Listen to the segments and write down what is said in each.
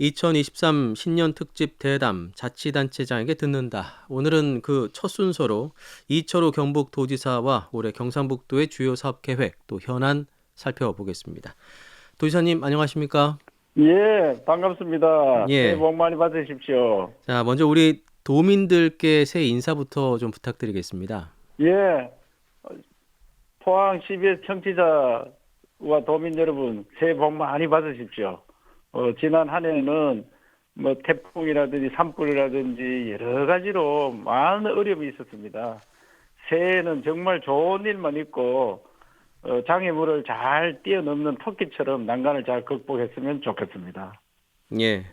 2023 신년 특집 대담 자치단체장에게 듣는다. 오늘은 그 첫 순서로 이철우 경북도지사와 올해 경상북도의 주요 사업 계획 또 현안 살펴보겠습니다. 도지사님 안녕하십니까? 예, 반갑습니다. 새해 예. 복 많이 받으십시오. 자, 먼저 우리 도민들께 새해 인사부터 좀 부탁드리겠습니다. 예, 포항 CBS 청취자와 도민 여러분, 새해 복 많이 받으십시오. 지난 한 해는 뭐 태풍이라든지 산불이라든지 여러 가지로 많은 어려움이 있었습니다. 새해에는 정말 좋은 일만 있고 장애물을 잘 뛰어넘는 토끼처럼 난관을 잘 극복했으면 좋겠습니다. 예.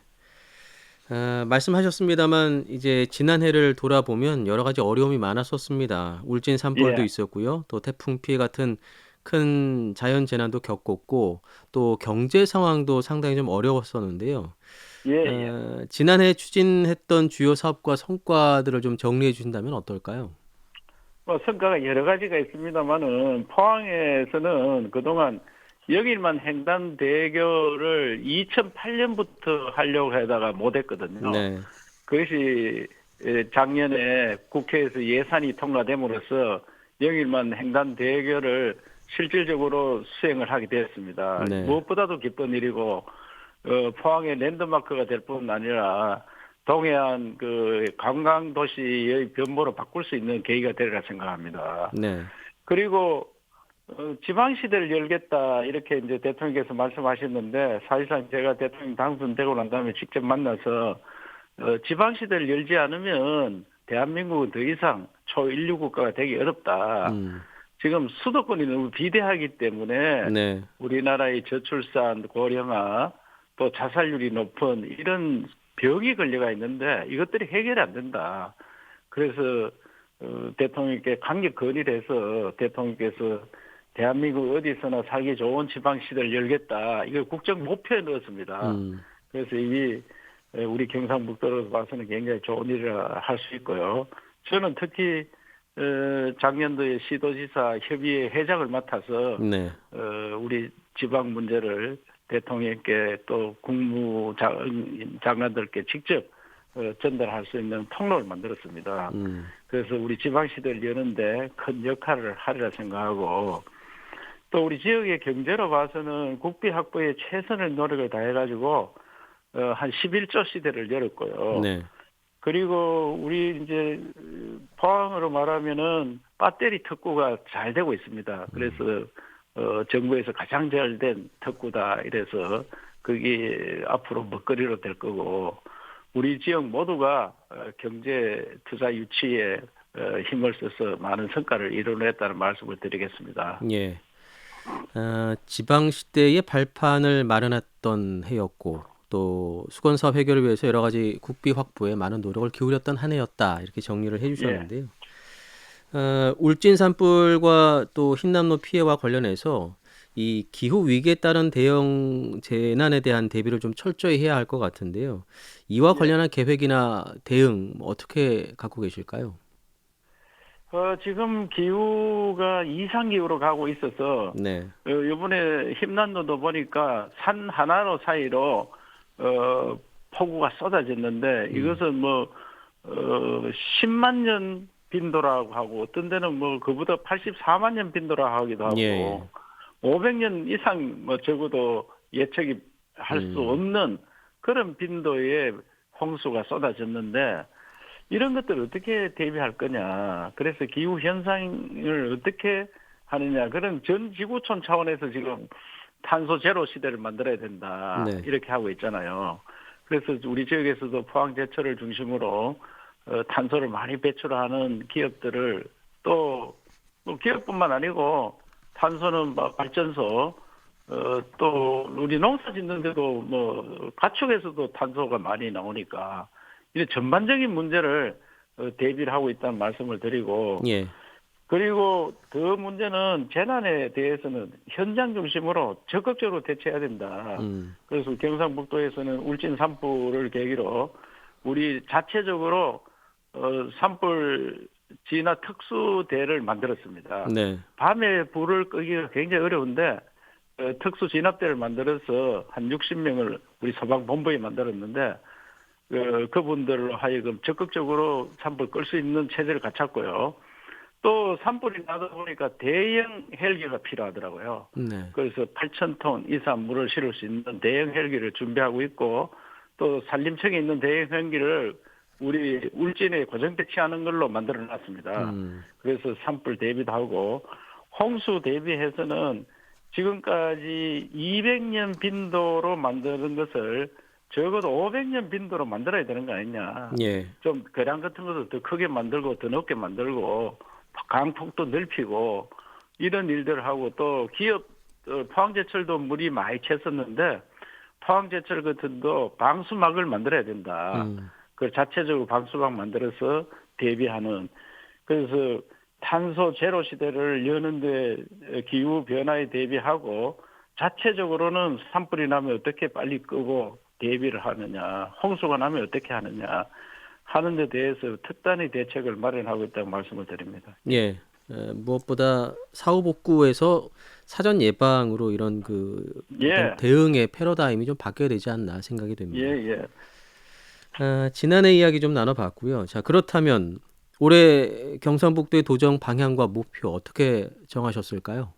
말씀하셨습니다만 이제 지난해를 돌아보면 여러 가지 어려움이 많았었습니다. 울진 산불도 예, 있었고요. 또 태풍 피해 같은 큰 자연 재난도 겪었고 또 경제 상황도 상당히 좀 어려웠었는데요. 예, 예. 지난해 추진했던 주요 사업과 성과들을 좀 정리해 주신다면 어떨까요? 뭐 성과가 여러 가지가 있습니다만은 포항에서는 그동안 영일만 횡단대교를 2008년부터 하려고 하다가 못했거든요. 네. 그것이 작년에 국회에서 예산이 통과됨으로써 영일만 횡단대교를 실질적으로 수행을 하게 되었습니다. 네. 무엇보다도 기쁜 일이고 포항의 랜드마크가 될 뿐 아니라 동해안 그 관광 도시의 변모로 바꿀 수 있는 계기가 되리라 생각합니다. 네. 그리고 지방시대를 열겠다 이렇게 이제 대통령께서 말씀하셨는데 사실상 제가 대통령 당선되고 난 다음에 직접 만나서 지방시대를 열지 않으면 대한민국은 더 이상 초인류 국가가 되기 어렵다. 음. 지금 수도권이 너무 비대하기 때문에 네. 우리나라의 저출산, 고령화, 또 자살률이 높은 이런 벽이 걸려가 있는데 이것들이 해결이 안 된다. 그래서 대통령께 강력 건의를 해서 대통령께서 대한민국 어디서나 살기 좋은 지방시대를 열겠다. 이걸 국정 목표에 넣었습니다. 음. 그래서 이게 우리 경상북도로 봐서는 굉장히 좋은 일이라 할 수 있고요. 저는 특히 작년도에 시도지사 협의회 회장을 맡아서 네. 우리 지방 문제를 대통령께 또 국무장관들께 직접 전달할 수 있는 통로를 만들었습니다. 음. 그래서 우리 지방시대를 여는데 큰 역할을 하리라 생각하고 또 우리 지역의 경제로 봐서는 국비 확보에 최선의 노력을 다해가지고 한 11조 시대를 열었고요. 네. 그리고 우리 이제 포항으로 말하면은 배터리 특구가 잘 되고 있습니다. 그래서 정부에서 가장 잘 된 특구다 이래서 그게 앞으로 먹거리로 될 거고 우리 지역 모두가 경제 투자 유치에 힘을 써서 많은 성과를 이뤄냈다는 말씀을 드리겠습니다. 예. 지방 시대의 발판을 마련했던 해였고 또 수건 사업 해결을 위해서 여러 가지 국비 확보에 많은 노력을 기울였던 한 해였다. 이렇게 정리를 예, 해주셨는데요. 울진 산불과 또 흰남노 피해와 관련해서 이 기후 위기에 따른 대형 재난에 대한 대비를 좀 철저히 해야 할 것 같은데요. 이와 예. 관련한 계획이나 대응 어떻게 갖고 계실까요? 지금 기후가 이상기후로 가고 있어서 네. 이번에 흰남노도 보니까 산 하나로 사이로 폭우가 쏟아졌는데 음. 이것은 뭐 10만 년 빈도라고 하고 어떤 데는 뭐 그보다 84만 년 빈도라고 하기도 예. 하고 예. 500년 이상 뭐 적어도 예측이 할 수 음. 없는 그런 빈도의 홍수가 쏟아졌는데 이런 것들을 어떻게 대비할 거냐. 그래서 기후 현상을 어떻게 하느냐. 그런 전 지구촌 차원에서 지금 탄소 제로 시대를 만들어야 된다. 네. 이렇게 하고 있잖아요. 그래서 우리 지역에서도 포항 제철을 중심으로 탄소를 많이 배출하는 기업들을 또 기업뿐만 아니고 탄소는 뭐 발전소 또 우리 농사 짓는데도 뭐 가축에서도 탄소가 많이 나오니까 이런 전반적인 문제를 대비를 하고 있다는 말씀을 드리고 예. 그리고 더 문제는 재난에 대해서는 현장 중심으로 적극적으로 대처해야 된다. 음. 그래서 경상북도에서는 울진 산불을 계기로 우리 자체적으로 산불 진화 특수대를 만들었습니다. 네. 밤에 불을 끄기가 굉장히 어려운데 특수 진압대를 만들어서 한 60명을 우리 소방본부에 만들었는데 그분들로 하여금 적극적으로 산불 끌 수 있는 체제를 갖췄고요. 또 산불이 나다 보니까 대형 헬기가 필요하더라고요. 네. 그래서 8,000톤 이상 물을 실을 수 있는 대형 헬기를 준비하고 있고 또 산림청에 있는 대형 헬기를 우리 울진에 고정 배치하는 걸로 만들어 놨습니다. 그래서 산불 대비도 하고 홍수 대비해서는 지금까지 200년 빈도로 만드는 것을 적어도 500년 빈도로 만들어야 되는 거 아니냐. 예. 좀 계량 같은 것도 더 크게 만들고 더 높게 만들고 강폭도 넓히고 이런 일들을 하고 또 기업 포항제철도 물이 많이 샜었는데 포항제철 같은도 방수막을 만들어야 된다. 그 자체적으로 방수막 만들어서 대비하는 그래서 탄소 제로 시대를 여는데 기후 변화에 대비하고 자체적으로는 산불이 나면 어떻게 빨리 끄고 대비를 하느냐, 홍수가 나면 어떻게 하느냐 하는 데 대해서 특단의 대책을 마련하고 있다고 말씀을 드립니다. 예. 무엇보다 사후 복구에서 사전 예방으로 이런 그 예. 어떤 대응의 패러다임이 좀 바뀌어야 되지 않나 생각이 됩니다. 예. 지난해 이야기 좀 나눠봤고요. 자, 그렇다면 올해 경상북도의 도정 방향과 목표 어떻게 정하셨을까요?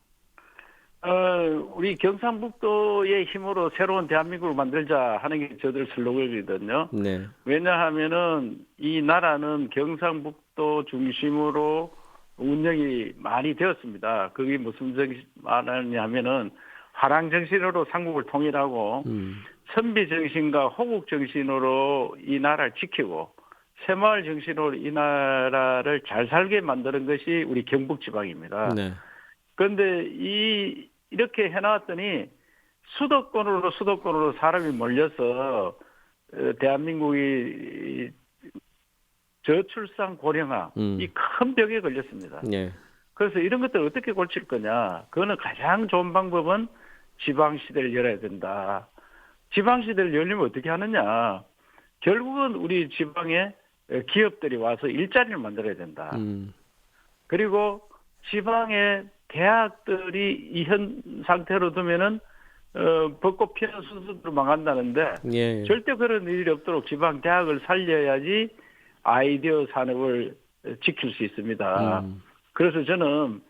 우리 경상북도의 힘으로 새로운 대한민국을 만들자 하는 게 저들 슬로건이거든요. 네. 왜냐하면은 이 나라는 경상북도 중심으로 운영이 많이 되었습니다. 그게 무슨 말하냐면은 화랑 정신으로 삼국을 통일하고 선비 정신과 호국 정신으로 이 나라를 지키고 새마을 정신으로 이 나라를 잘 살게 만드는 것이 우리 경북 지방입니다. 네. 그런데 이렇게 해놨더니 수도권으로 사람이 몰려서 대한민국이 저출산 고령화 이 큰 벽에 걸렸습니다. 네. 그래서 이런 것들 어떻게 고칠 거냐? 그거는 가장 좋은 방법은 지방시대를 열어야 된다. 지방시대를 열리면 어떻게 하느냐? 결국은 우리 지방에 기업들이 와서 일자리를 만들어야 된다. 그리고 지방의 대학들이 이 현 상태로 두면은 벚꽃 피는 순서대로 망한다는데 예. 절대 그런 일이 없도록 지방 대학을 살려야지 아이디어 산업을 지킬 수 있습니다. 그래서 저는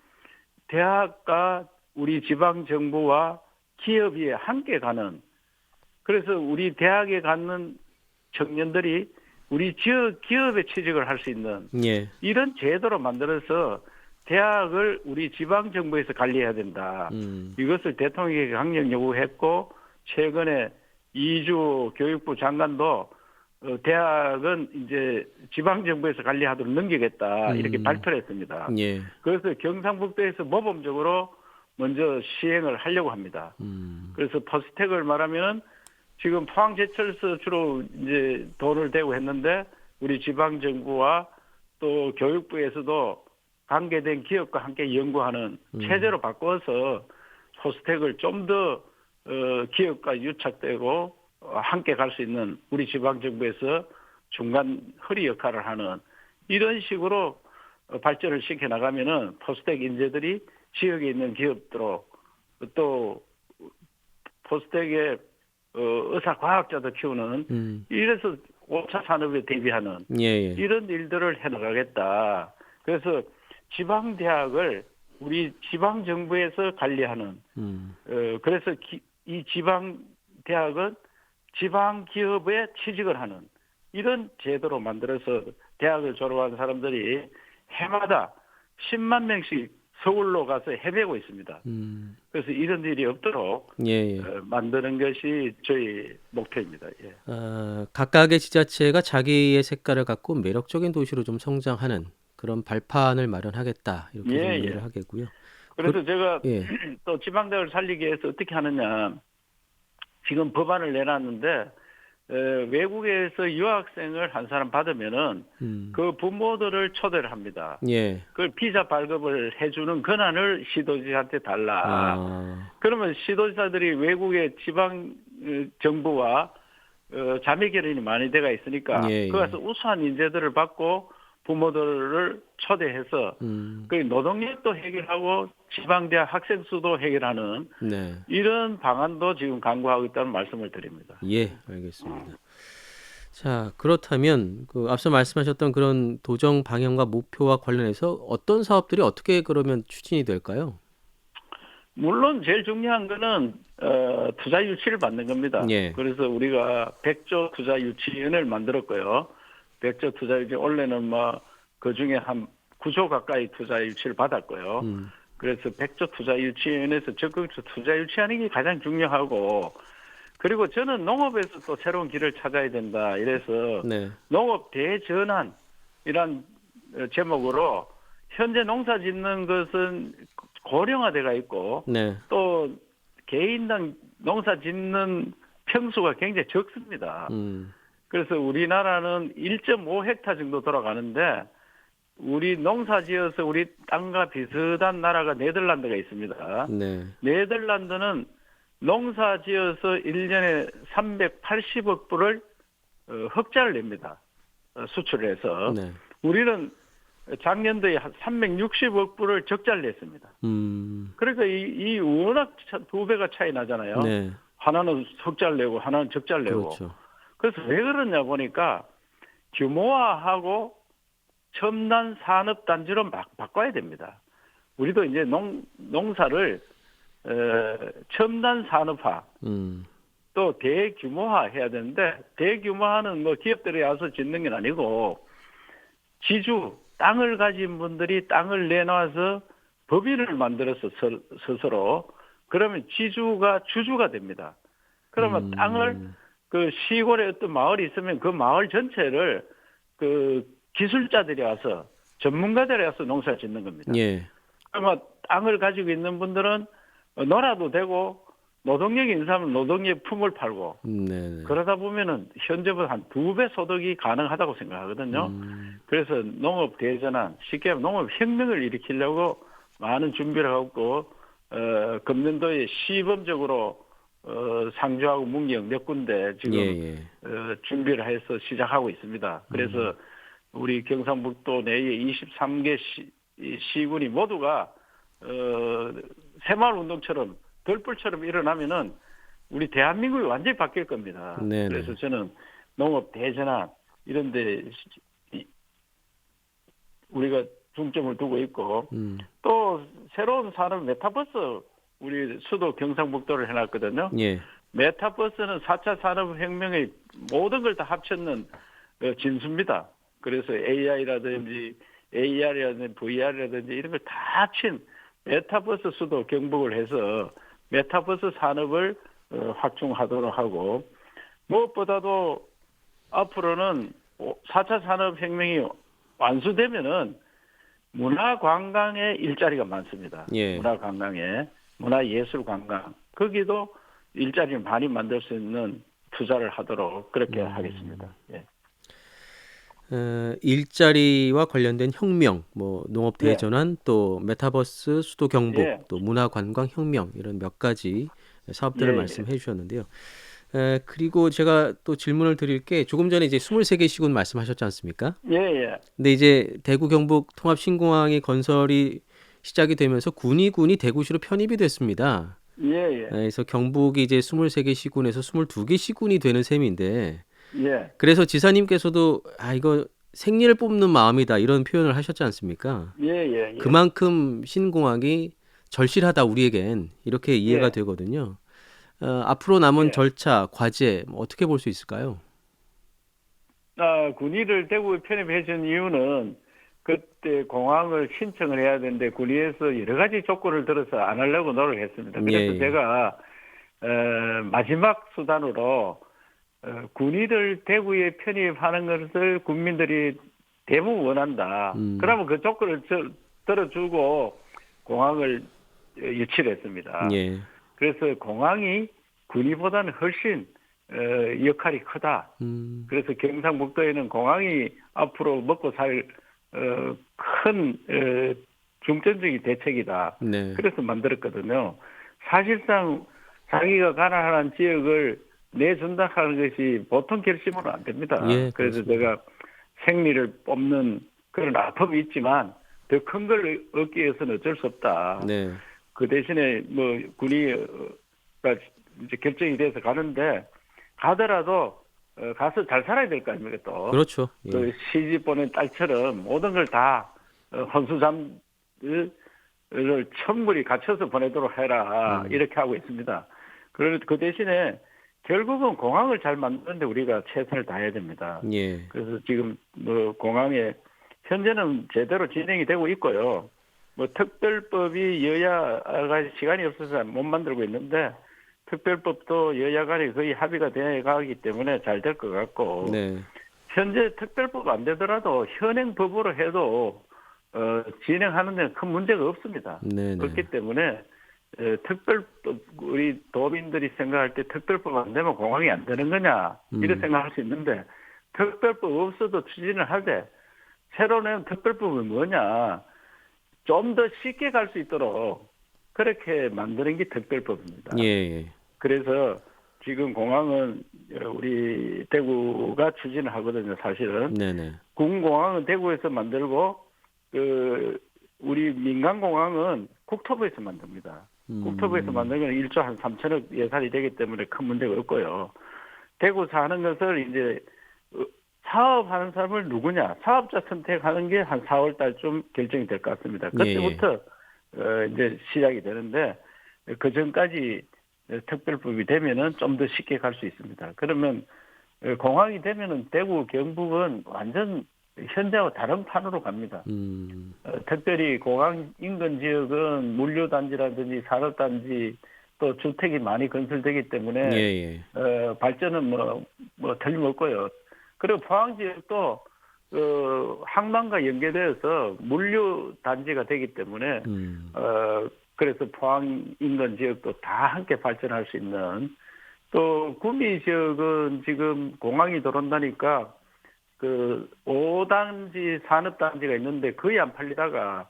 대학과 우리 지방 정부와 기업이 함께 가는 그래서 우리 대학에 가는 청년들이 우리 지역 기업에 취직을 할 수 있는 예. 이런 제도로 만들어서 대학을 우리 지방 정부에서 관리해야 된다. 이것을 대통령에게 강력 요구했고 최근에 이주 교육부 장관도 대학은 이제 지방 정부에서 관리하도록 넘기겠다 이렇게 발표를 했습니다. 예. 그래서 경상북도에서 모범적으로 먼저 시행을 하려고 합니다. 그래서 퍼스텍을 말하면 지금 포항제철서 주로 이제 돈을 대고 했는데 우리 지방 정부와 또 교육부에서도 관계된 기업과 함께 연구하는 체제로 바꿔서 포스텍을 좀 더 기업과 유착되고 함께 갈 수 있는 우리 지방 정부에서 중간 허리 역할을 하는 이런 식으로 발전을 시켜 나가면은 포스텍 인재들이 지역에 있는 기업들로 또 포스텍의 의사 과학자도 키우는 이래서 5차 산업에 대비하는 예. 이런 일들을 해나가겠다. 그래서 지방 대학을 우리 지방 정부에서 관리하는 그래서 이 지방 대학은 지방 기업에 취직을 하는 이런 제도로 만들어서 대학을 졸업한 사람들이 해마다 10만 명씩 서울로 가서 헤매고 있습니다. 그래서 이런 일이 없도록 예. 만드는 것이 저희 목표입니다. 예. 각각의 지자체가 자기의 색깔을 갖고 매력적인 도시로 좀 성장하는 그런 발판을 마련하겠다 이렇게 좀 이해를 하겠고요. 그래서 제가 예. 또 지방대학을 살리기 위해서 어떻게 하느냐. 지금 법안을 내놨는데 외국에서 유학생을 한 사람 받으면은 그 부모들을 초대를 합니다. 예. 그 비자 발급을 해주는 권한을 시도지사한테 달라. 그러면 시도지사들이 외국의 지방 정부와 자매 결연이 많이 돼가 있으니까 예. 거기서 우수한 인재들을 받고 부모들을 초대해서 그 노동력도 해결하고 지방대학 학생 수도 해결하는 네. 이런 방안도 지금 강구하고 있다는 말씀을 드립니다. 예, 알겠습니다. 자, 그렇다면 그 앞서 말씀하셨던 그런 도정 방향과 목표와 관련해서 어떤 사업들이 어떻게 그러면 추진이 될까요? 물론 제일 중요한 거는 투자 유치를 받는 겁니다. 예. 그래서 우리가 100조 투자 유치원을 만들었고요. 100조 투자 유치 원래는 뭐 그중에 한 9조 가까이 투자 유치를 받았고요. 그래서 100조 투자 유치원에서 적극적 투자 유치하는 게 가장 중요하고, 그리고 저는 농업에서 또 새로운 길을 찾아야 된다. 이래서 네. 농업 대전환 이란 제목으로 현재 농사 짓는 것은 고령화돼가 있고 네. 또 개인당 농사 짓는 평수가 굉장히 적습니다. 그래서 우리나라는 1.5헥타 정도 돌아가는데 우리 농사 지어서 우리 땅과 비슷한 나라가 네덜란드가 있습니다. 네. 네덜란드는 농사 지어서 1년에 380억 불을 흑자를 냅니다. 수출을 해서. 네. 우리는 작년도에 한 360억 불을 적자를 냈습니다. 그러니까 이 워낙 두 배가 차이 나잖아요. 네. 하나는 흑자를 내고 하나는 적자를 내고. 그렇죠. 그래서 왜 그러냐 보니까 규모화하고 첨단 산업 단지로 바꿔야 됩니다. 우리도 이제 농사를 첨단 산업화 또 대규모화 해야 되는데, 대규모화는 뭐 기업들이 와서 짓는 게 아니고 지주 땅을 가진 분들이 땅을 내놔서 법인을 만들어서 스스로, 그러면 지주가 주주가 됩니다. 그러면 땅을 그 시골에 어떤 마을이 있으면 그 마을 전체를 그 기술자들이 와서 전문가들이 와서 농사 짓는 겁니다. 예. 그러면 땅을 가지고 있는 분들은 놀아도 되고 노동력이 있는 사람은 노동력 품을 팔고 네. 그러다 보면은 현재보다 한 2배 소득이 가능하다고 생각하거든요. 그래서 농업 대전환, 쉽게 하면 농업 혁명을 일으키려고 많은 준비를 하고 금년도에 시범적으로 상주하고 문경 몇 군데 지금 준비를 해서 시작하고 있습니다. 그래서 우리 경상북도 내의 23개 시군이 모두가 새마을 운동처럼 돌불처럼 일어나면은 우리 대한민국이 완전히 바뀔 겁니다. 네네. 그래서 저는 농업 대전환 이런데 우리가 중점을 두고 있고 또 새로운 산업 메타버스 우리 수도 경상북도를 해놨거든요. 예. 메타버스는 4차 산업혁명의 모든 걸 다 합쳤는 진수입니다. 그래서 AI라든지 AR이라든지 VR이라든지 이런 걸 다 합친 메타버스 수도 경북을 해서 메타버스 산업을 확충하도록 하고, 무엇보다도 앞으로는 4차 산업혁명이 완수되면은 문화관광에 일자리가 많습니다. 예. 문화관광에, 문화예술관광, 거기도 일자리를 많이 만들 수 있는 투자를 하도록 그렇게 하겠습니다. 예. 일자리와 관련된 혁명, 뭐 농업 대전환, 또 메타버스, 수도 경북, 또 문화관광 혁명 이런 몇 가지 사업들을 말씀해 주셨는데요. 그리고 제가 또 질문을 드릴 게 조금 전에 이제 23개 시군 말씀하셨지 않습니까? 예. 근데 이제 대구 경북 통합 신공항의 건설이 시작이 되면서 군이 대구시로 편입이 됐습니다. 예. 그래서 경북이 이제 23개 시군에서 22개 시군이 되는 셈인데, 예. 그래서 지사님께서도 이거 생리를 뽑는 마음이다 이런 표현을 하셨지 않습니까? 예. 그만큼 신공항이 절실하다 우리에겐 이렇게 이해가 되거든요. 앞으로 남은 절차, 과제 어떻게 볼 수 있을까요? 군위를 대구에 편입해 준 이유는 그때 공항을 신청을 해야 되는데 군위에서 여러 가지 조건을 들어서 안 하려고 노력했습니다. 그래서 제가 마지막 수단으로 군위를 대구에 편입하는 것을 국민들이 대부분 원한다. 그러면 그 조건을 들어주고 공항을 유치를 했습니다. 예. 그래서 공항이 군위보다는 훨씬 역할이 크다. 그래서 경상북도에는 공항이 앞으로 먹고 살 큰 중점적인 대책이다. 네. 그래서 만들었거든요. 사실상 자기가 가난한 지역을 내준다 하는 것이 보통 결심은 안 됩니다. 예, 그래서 그렇습니다. 제가 생리를 뽑는 그런 아픔이 있지만 더 큰 걸 얻기 위해서는 어쩔 수 없다. 네. 그 대신에 뭐 군의가 이제 결정이 돼서 가는데 가더라도 가서 잘 살아야 될 거 아닙니까 또. 그렇죠. 예. 그 시집 보낸 딸처럼 모든 걸 다 헌수잠을 천물이 갖춰서 보내도록 해라 이렇게 하고 있습니다. 그런데 그 대신에 결국은 공항을 잘 만드는데 우리가 최선을 다해야 됩니다. 예. 그래서 지금 뭐 공항에 현재는 제대로 진행이 되고 있고요. 뭐 특별법이 여야가 시간이 없어서 못 만들고 있는데 특별법도 여야 간에 거의 합의가 돼 가기 때문에 잘 될 것 같고 네. 현재 특별법 안 되더라도 현행 법으로 해도 진행하는 데는 큰 문제가 없습니다. 네, 네. 그렇기 때문에 특별법 우리 도민들이 생각할 때 특별법 안 되면 공항이 안 되는 거냐 이렇게 생각할 수 있는데 특별법 없어도 추진을 하되 새로 낸 특별법은 뭐냐 좀 더 쉽게 갈 수 있도록 그렇게 만드는 게 특별법입니다. 예, 예. 그래서 지금 공항은 우리 대구가 추진을 하거든요. 사실은 네, 네. 군공항은 대구에서 만들고 그 우리 민간공항은 국토부에서 만듭니다. 국토부에서 만드는 건 1조 한 3천억 예산이 되기 때문에 큰 문제가 없고요. 대구에서 하는 것을 이제 사업하는 사람을 누구냐 사업자 선택하는 게 한 4월 달쯤 결정이 될 것 같습니다. 그때부터 이제 시작이 되는데 그 전까지 특별법이 되면은 좀 더 쉽게 갈 수 있습니다. 그러면 공항이 되면은 대구 경북은 완전 현재와 다른 판으로 갑니다. 특별히 공항 인근 지역은 물류단지라든지 산업단지 또 주택이 많이 건설되기 때문에 예, 예. 발전은 뭐 틀림없고요. 그리고 포항 지역도 항만과 연계되어서 물류단지가 되기 때문에 그래서 포항 인근 지역도 다 함께 발전할 수 있는 또 구미 지역은 지금 공항이 들어온다니까 그 5단지 산업단지가 있는데 거의 안 팔리다가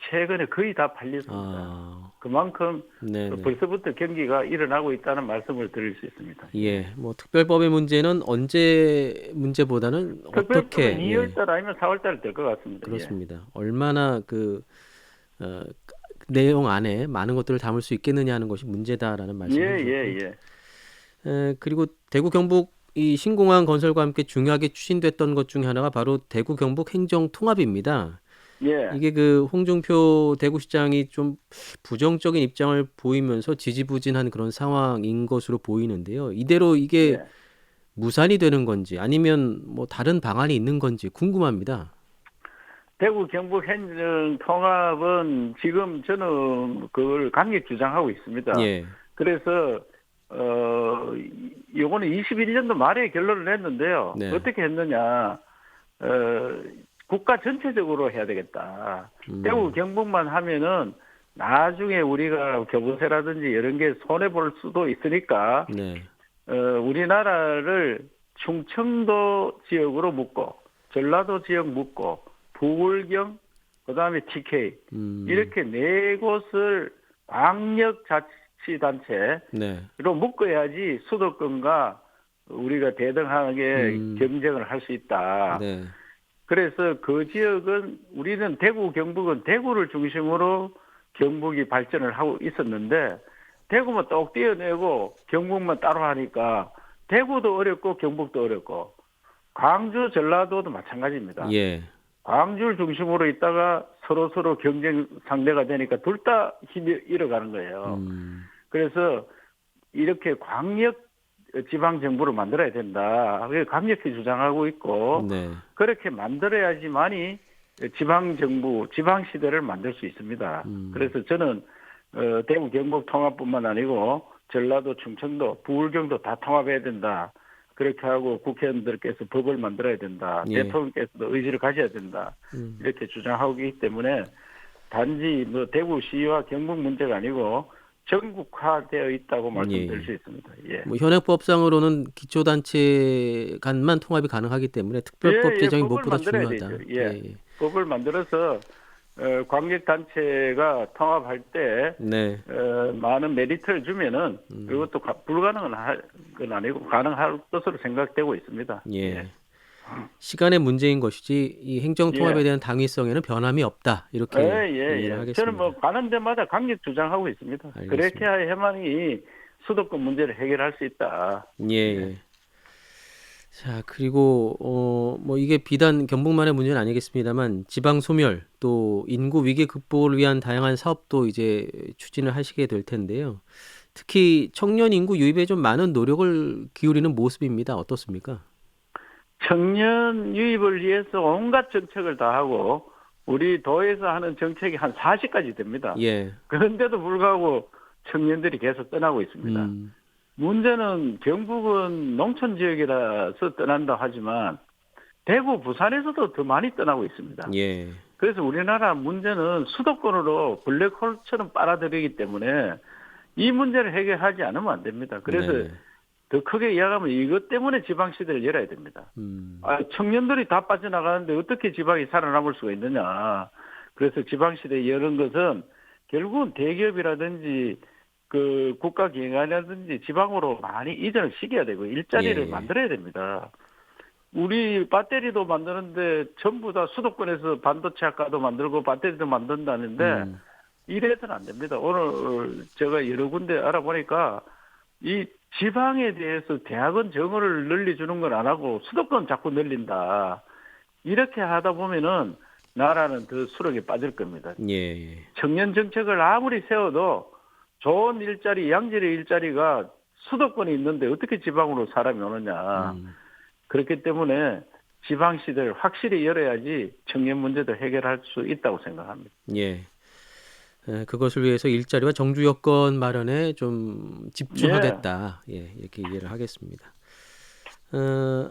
최근에 거의 다 팔렸습니다. 그만큼 네네. 벌써부터 경기가 일어나고 있다는 말씀을 드릴 수 있습니다. 예, 뭐 특별법의 문제는 언제 문제보다는 특별법은 어떻게 2월달 아니면 4월달 될 것 같습니다. 그렇습니다. 얼마나 그 내용 안에 많은 것들을 담을 수 있겠느냐 하는 것이 문제다라는 말씀이죠. 그리고 대구 경북 이 신공항 건설과 함께 중요하게 추진됐던 것 중에 하나가 바로 대구 경북 행정 통합입니다. 예. 이게 그 홍준표 대구시장이 좀 부정적인 입장을 보이면서 지지부진한 그런 상황인 것으로 보이는데요. 이대로 이게 예. 무산이 되는 건지 아니면 뭐 다른 방안이 있는 건지 궁금합니다. 대구 경북 행정 통합은 지금 저는 그걸 강력 주장하고 있습니다. 예. 그래서 요거는 21년도 말에 결론을 냈는데요. 네. 어떻게 했느냐? 국가 전체적으로 해야 되겠다. 대구 경북만 하면은 나중에 우리가 교부세라든지 이런 게 손해 볼 수도 있으니까 네. 우리나라를 충청도 지역으로 묶고 전라도 지역 묶고 부울경 그다음에 TK 이렇게 네 곳을 광역자치단체로 네. 묶어야지 수도권과 우리가 대등하게 경쟁을 할 수 있다. 네. 그래서 그 지역은 우리는 대구 경북은 대구를 중심으로 경북이 발전을 하고 있었는데 대구만 똑 떼어내고 경북만 따로 하니까 대구도 어렵고 경북도 어렵고 광주 전라도도 마찬가지입니다. 예. 광주를 중심으로 있다가 서로 경쟁 상대가 되니까 둘 다 힘이 잃어가는 거예요. 그래서 이렇게 광역 지방정부를 만들어야 된다. 강력히 주장하고 있고 네. 그렇게 만들어야지만이 지방정부, 지방시대를 만들 수 있습니다. 그래서 저는 대구 경북 통합뿐만 아니고 전라도, 충청도, 부울경도 다 통합해야 된다. 그렇게 하고 국회의원들께서 법을 만들어야 된다. 예. 대통령께서도 의지를 가져야 된다. 이렇게 주장하고 있기 때문에 단지 뭐 대구시와 경북 문제가 아니고 전국화되어 있다고 말씀드릴 수 있습니다. 예. 뭐 현행법상으로는 기초단체 간만 통합이 가능하기 때문에 특별법 제정이 무엇보다 중요하다. 예. 법을 만들어서 광역단체가 통합할 때 네. 많은 메리트를 주면은 그것도 불가능한 건 아니고 가능할 것으로 생각되고 있습니다. 예. 시간의 문제인 것이지 이 행정 통합에 예. 대한 당위성에는 변함이 없다. 예, 이렇게 예, 이해를 예. 저는 뭐 하겠습니다. 가는 데마다 강력 주장하고 있습니다. 그렇게 알겠습니다. 해야만이 수도권 문제를 해결할 수 있다. 예, 예. 예. 자, 그리고 뭐 이게 비단 경북만의 문제는 아니겠습니다만 지방 소멸 또 인구 위기 극복을 위한 다양한 사업도 이제 추진을 하시게 될 텐데요. 특히 청년 인구 유입에 좀 많은 노력을 기울이는 모습입니다. 어떻습니까? 청년 유입을 위해서 온갖 정책을 다 하고 우리 도에서 하는 정책이 한 40가지 됩니다. 예. 그런데도 불구하고 청년들이 계속 떠나고 있습니다. 음. 문제는 경북은 농촌 지역이라서 떠난다 하지만 대구, 부산에서도 더 많이 떠나고 있습니다. 예. 그래서 우리나라 문제는 수도권으로 블랙홀처럼 빨아들이기 때문에 이 문제를 해결하지 않으면 안 됩니다. 그래서 네네. 더 크게 이야기하면 이것 때문에 지방시대를 열어야 됩니다. 청년들이 다 빠져나가는데 어떻게 지방이 살아남을 수가 있느냐. 그래서 지방시대 여는 것은 결국은 대기업이라든지 그 국가기관이라든지 지방으로 많이 이전을 시켜야 되고 일자리를 예. 만들어야 됩니다. 우리 배터리도 만드는데 전부 다 수도권에서 반도체 학과도 만들고 배터리도 만든다는데 음. 이래서는 안 됩니다. 오늘 제가 여러 군데 알아보니까 이 지방에 대해서 대학원 정원을 늘려주는 건 안 하고 수도권 자꾸 늘린다. 이렇게 하다 보면은 나라는 더 수렁에 빠질 겁니다. 예. 청년 정책을 아무리 세워도 좋은 일자리, 양질의 일자리가 수도권에 있는데 어떻게 지방으로 사람이 오느냐. 그렇기 때문에 지방시대를 확실히 열어야지 청년 문제도 해결할 수 있다고 생각합니다. 예. 그것을 위해서 일자리와 정주 여건 마련에 좀 집중하겠다. 예, 이렇게 이해를 하겠습니다.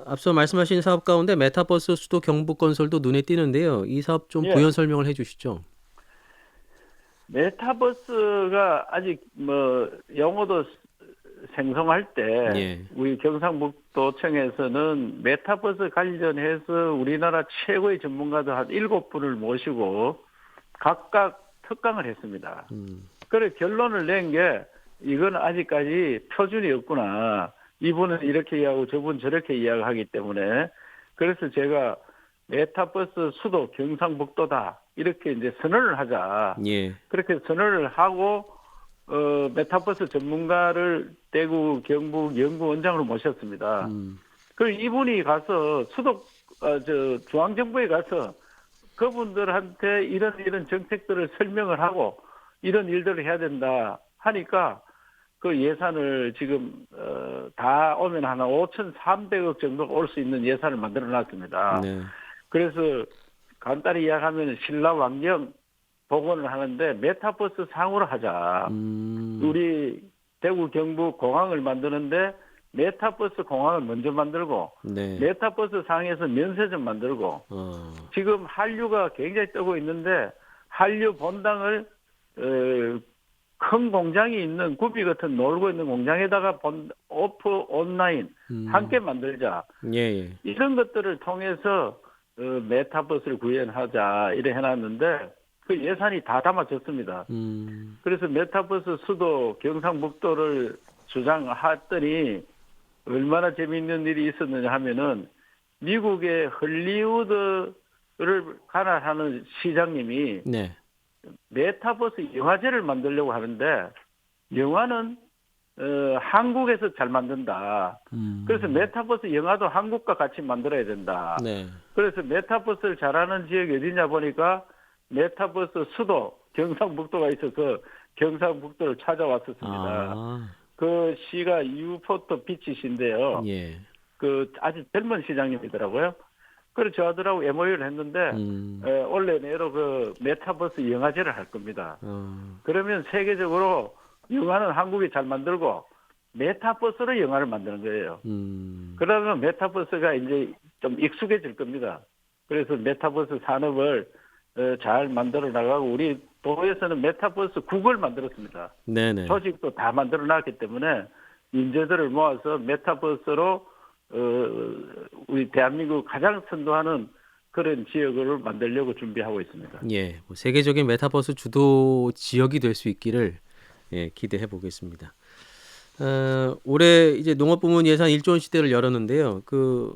앞서 말씀하신 사업 가운데 메타버스 수도 경북 건설도 눈에 띄는데요. 이 사업 좀 예. 부연 설명을 해주시죠. 메타버스가 아직 뭐 용어도 생성할 때 예. 우리 경상북도청에서는 메타버스 관련해서 우리나라 최고의 전문가들 한 7분을 모시고 각각 특강을 했습니다. 그래 결론을 낸 게 이건 아직까지 표준이 없구나. 이분은 이렇게 이야기하고 저분은 저렇게 이야기하기 때문에 그래서 제가 메타버스 수도 경상북도다 이렇게 이제 선언을 하자. 예. 그렇게 선언을 하고 메타버스 전문가를 대구 경북 연구원장으로 모셨습니다. 그리고 이분이 가서 중앙정부에 가서 그분들한테 이런 정책들을 설명을 하고 이런 일들을 해야 된다 하니까 그 예산을 지금 다 오면 한 5,300억 정도 올 수 있는 예산을 만들어 놨습니다. 네. 그래서 간단히 이야기하면 신라 왕경 복원을 하는데 메타버스 상으로 하자. 우리 대구 경북 공항을 만드는데 메타버스 공항을 먼저 만들고 네. 메타버스 상에서 면세점 만들고 지금 한류가 굉장히 뜨고 있는데 한류 본당을 큰 공장이 있는 구비 같은 놀고 있는 공장에다가 온라인 함께 만들자. 예. 이런 것들을 통해서 메타버스를 구현하자 이래 해놨는데 그 예산이 다 담아졌습니다. 그래서 메타버스 수도 경상북도를 주장했더니 얼마나 재미있는 일이 있었느냐 하면은 미국의 헐리우드를 관할하는 시장님이 네. 메타버스 영화제를 만들려고 하는데 영화는 한국에서 잘 만든다. 그래서 메타버스 영화도 한국과 같이 만들어야 된다. 네. 그래서 메타버스를 잘하는 지역이 어디냐 보니까 메타버스 수도 경상북도가 있어서 경상북도를 찾아왔었습니다. 그 시가 유포터 비치시인데요. 예. 그 아주 젊은 시장님이더라고요. 그래서 저하들하고 MOU를 했는데 올해 내로 그 메타버스 영화제를 할 겁니다. 그러면 세계적으로 영화는 한국이 잘 만들고 메타버스로 영화를 만드는 거예요. 그러면 메타버스가 이제 좀 익숙해질 겁니다. 그래서 메타버스 산업을 잘 만들어 나가고 우리 도에서는 메타버스 국을 만들었습니다. 네네. 조직도 다 만들어 놨기 때문에 인재들을 모아서 메타버스로 우리 대한민국 가장 선도하는 그런 지역을 만들려고 준비하고 있습니다. 예, 뭐 세계적인 메타버스 주도 지역이 될 수 있기를 기대해 보겠습니다. 올해 이제 농업부문 예산 1조 원 시대를 열었는데요.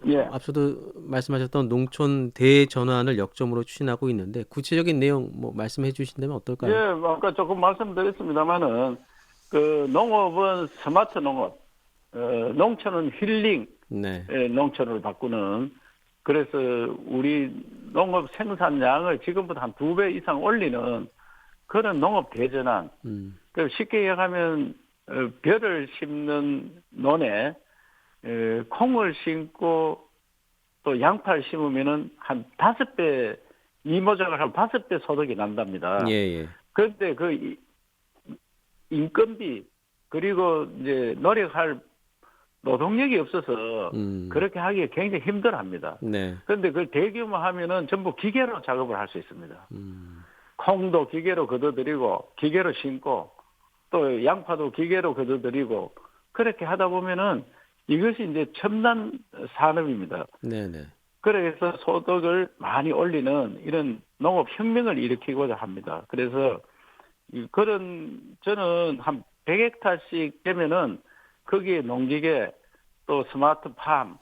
예. 앞서도 말씀하셨던 농촌 대전환을 역점으로 추진하고 있는데 구체적인 내용 뭐 말씀해 주신다면 예, 어떨까요? 아까 조금 말씀드렸습니다만은 그 농업은 스마트 농업, 농촌은 힐링 네. 농촌으로 바꾸는 그래서 우리 농업 생산량을 지금보다 한 2배 이상 올리는 그런 농업 대전환. 음. 그 쉽게 얘기하면 벼를 심는 논에 콩을 심고 또 양파를 심으면은 한 5배 이모작을 한 5배 소득이 예, 난답니다. 예. 그런데 인건비 그리고 이제 노력할 노동력이 없어서 음. 그렇게 하기가 굉장히 힘들어합니다. 네. 그런데 그 대규모 하면은 전부 기계로 작업을 할 수 있습니다. 음. 콩도 기계로 걷어들이고 기계로 심고 또 양파도 기계로 걷어들이고 그렇게 하다 보면은 이것이 이제 첨단 산업입니다. 네, 네. 그래서 소득을 많이 올리는 이런 농업 혁명을 일으키고자 합니다. 그래서 저는 한 100헥타씩 되면은 거기에 농기계 또 스마트팜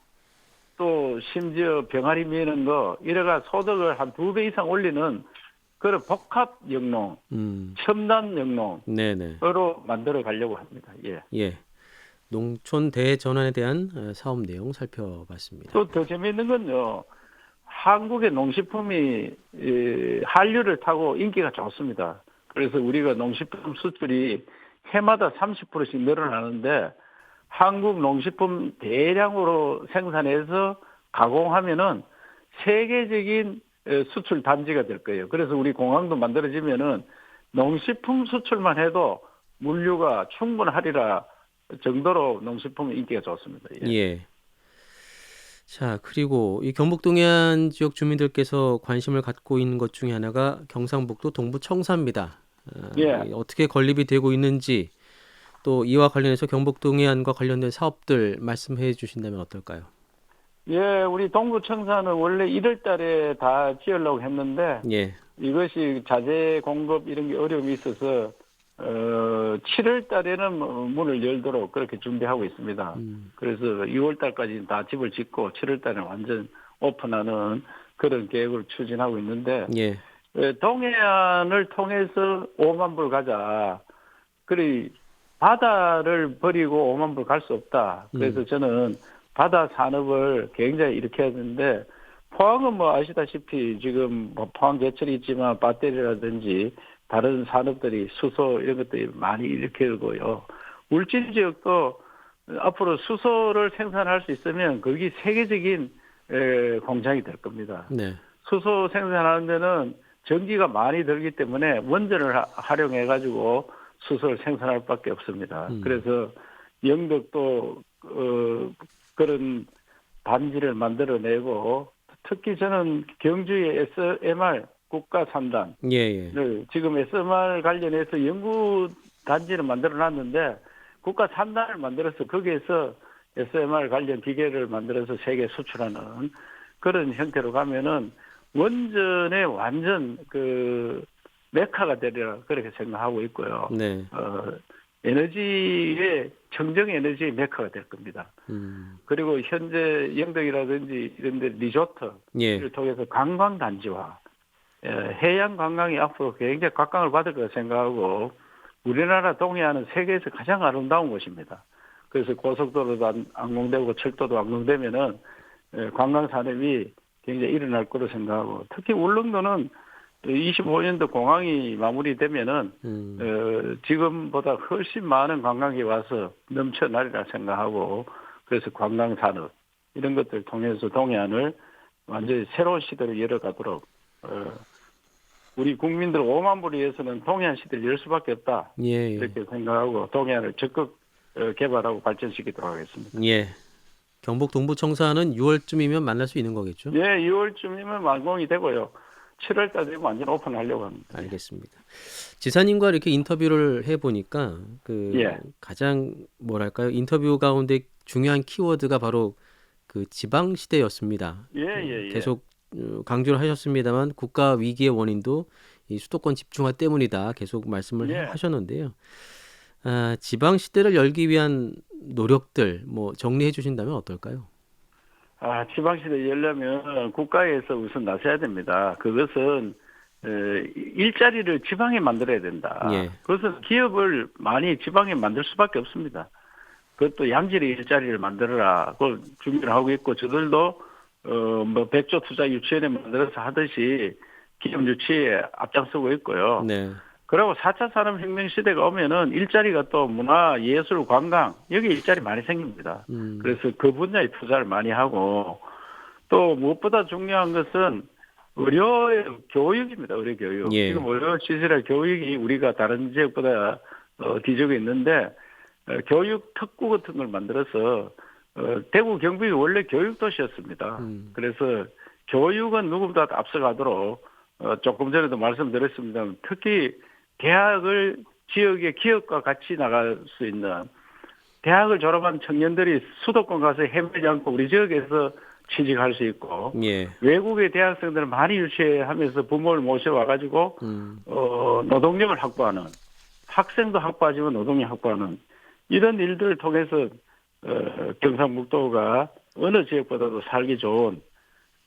또 심지어 병아리 미는 거 이래가 소득을 한 2배 이상 올리는 그런 복합 영농, 음. 첨단 영농으로 네, 네. 만들어 가려고 합니다. 예. 예. 농촌 대전환에 대한 사업 내용 살펴봤습니다. 또 더 재미있는 건요. 한국의 농식품이 한류를 타고 인기가 좋습니다. 그래서 우리가 농식품 수출이 해마다 30%씩 늘어나는데 한국 농식품 대량으로 생산해서 가공하면은 세계적인 수출 단지가 될 거예요. 그래서 우리 공항도 만들어지면은 농식품 수출만 해도 물류가 충분하리라 정도로 농식품 인기가 좋습니다. 예. 예. 자, 그리고 이 경북 동해안 지역 주민들께서 관심을 갖고 있는 것 중에 하나가 경상북도 동부 청사입니다. 예. 어떻게 건립이 되고 있는지 또 이와 관련해서 경북 동해안과 관련된 사업들 말씀해 주신다면 어떨까요? 예, 우리 동부청사는 원래 1월 달에 다 지으려고 했는데 예. 이것이 자재 공급 이런 게 어려움이 있어서 7월 달에는 문을 열도록 그렇게 준비하고 있습니다. 그래서 6월 달까지 다 집을 짓고 7월 달에 완전 오픈하는 그런 계획을 추진하고 있는데 예. 동해안을 통해서 5만 불 가자. 그래 바다를 버리고 5만 불 갈 수 없다. 그래서 저는 바다 산업을 굉장히 일으켜야 되는데 포항은 뭐 아시다시피 지금 뭐 포항 제철이 있지만 배터리라든지 다른 산업들이 수소 이런 것들이 많이 일으키고요. 울진 지역도 앞으로 수소를 생산할 수 있으면 거기 세계적인 공장이 될 겁니다. 네. 수소 생산하는 데는 전기가 많이 들기 때문에 원전을 활용해 가지고 수소를 생산할 수밖에 없습니다. 그래서 영덕도 그런 단지를 만들어내고 특히 저는 경주의 SMR 국가 3단 예, 예. 지금 SMR 관련해서 연구 단지를 만들어놨는데 국가 3단을 만들어서 거기에서 SMR 관련 기계를 만들어서 세계 수출하는 그런 형태로 가면은 원전의 완전 그 메카가 되리라 그렇게 생각하고 있고요. 네. 에너지의 청정 에너지의 메카가 될 겁니다. 그리고 현재 영덕이라든지 이런 데 리조트를 예. 통해서 관광 단지화, 해양 관광이 앞으로 굉장히 각광을 받을 거라 생각하고 우리나라 동해안은 세계에서 가장 아름다운 곳입니다. 그래서 고속도로도 완공되고 철도도 완공되면은 관광 산업이 굉장히 일어날 거로 생각하고 특히 울릉도는 25년도 공항이 마무리되면은 지금보다 훨씬 많은 관광객이 와서 넘쳐나리라 생각하고 그래서 관광 산업 이런 것들 통해서 동해안을 완전히 새로운 시대를 열어가도록 우리 국민들 5만 불을 위해서는 동해안 시대를 열 수밖에 없다. 예, 예. 이렇게 생각하고 동해안을 적극 개발하고 발전시키도록 하겠습니다. 예. 경북 동부청사는 6월쯤이면 만날 수 있는 거겠죠? 예, 6월쯤이면 완공이 되고요. 7월 달 되면 완전 오픈하려고 합니다. 알겠습니다. 지사님과 이렇게 인터뷰를 해보니까 예. 가장 뭐랄까요 인터뷰 가운데 중요한 키워드가 바로 그 지방 시대였습니다. 예. 계속 강조를 하셨습니다만 국가 위기의 원인도 이 수도권 집중화 때문이다 계속 말씀을 예. 하셨는데요. 지방 시대를 열기 위한 노력들 뭐 정리해 주신다면 어떨까요? 지방시대 열려면 국가에서 우선 나서야 됩니다. 그것은 일자리를 지방에 만들어야 된다. 예. 그것은 기업을 많이 지방에 만들 수밖에 없습니다. 그것도 양질의 일자리를 만들어라. 그걸 준비를 하고 있고 저들도 뭐 백조 투자 유치원에 만들어서 하듯이 기업 유치에 앞장서고 있고요. 네. 그리고 4차 산업혁명 시대가 오면은 일자리가 또 문화, 예술, 관광 여기 일자리 많이 생깁니다. 그래서 그 분야에 투자를 많이 하고 또 무엇보다 중요한 것은 의료 교육입니다. 의료 교육. 예. 지금 의료 시설의 교육이 우리가 다른 지역보다 뒤지고 있는데 교육 특구 같은 걸 만들어서 대구 경북이 원래 교육 도시였습니다. 그래서 교육은 누구보다 앞서가도록 조금 전에도 말씀드렸습니다. 특히 대학을 지역의 기업과 같이 나갈 수 있는 대학을 졸업한 청년들이 수도권 가서 헤매지 않고 우리 지역에서 취직할 수 있고 예. 외국의 대학생들을 많이 유치하면서 부모를 모셔와가지고 노동력을 확보하는 학생도 확보하지만 노동력 확보하는 이런 일들을 통해서 경상북도가 어느 지역보다도 살기 좋은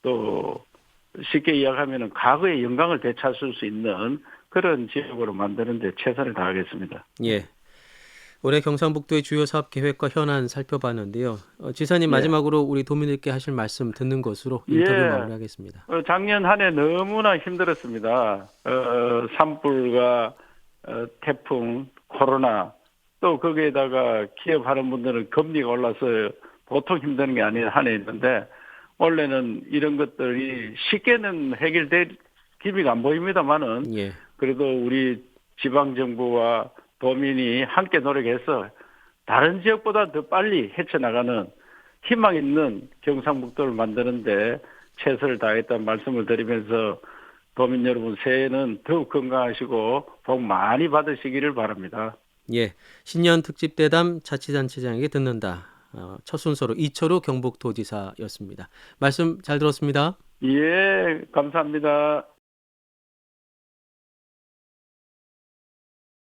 또 쉽게 이야기하면 과거의 영광을 되찾을 수 있는 그런 지역으로 만드는 데 최선을 다하겠습니다. 예. 올해 경상북도의 주요 사업 계획과 현안 살펴봤는데요. 지사님 예. 마지막으로 우리 도민들께 하실 말씀 듣는 것으로 인터뷰 예. 마무리하겠습니다. 작년 한 해 너무나 힘들었습니다. 산불과 태풍, 코로나 또 거기에다가 기업하는 분들은 금리가 올라서 보통 힘드는 게 아닌 한 해였는데 원래는 이런 것들이 쉽게는 해결될 기미가 안 보입니다만은 예. 그래도 우리 지방정부와 도민이 함께 노력해서 다른 지역보다 더 빨리 헤쳐나가는 희망 있는 경상북도를 만드는데 최선을 다했다는 말씀을 드리면서 도민 여러분 새해는 더욱 건강하시고 복 많이 받으시기를 바랍니다. 예. 신년 특집 대담 자치단체장에게 듣는다. 첫 순서로 이철우 경북도지사였습니다. 말씀 잘 들었습니다. 예, 감사합니다.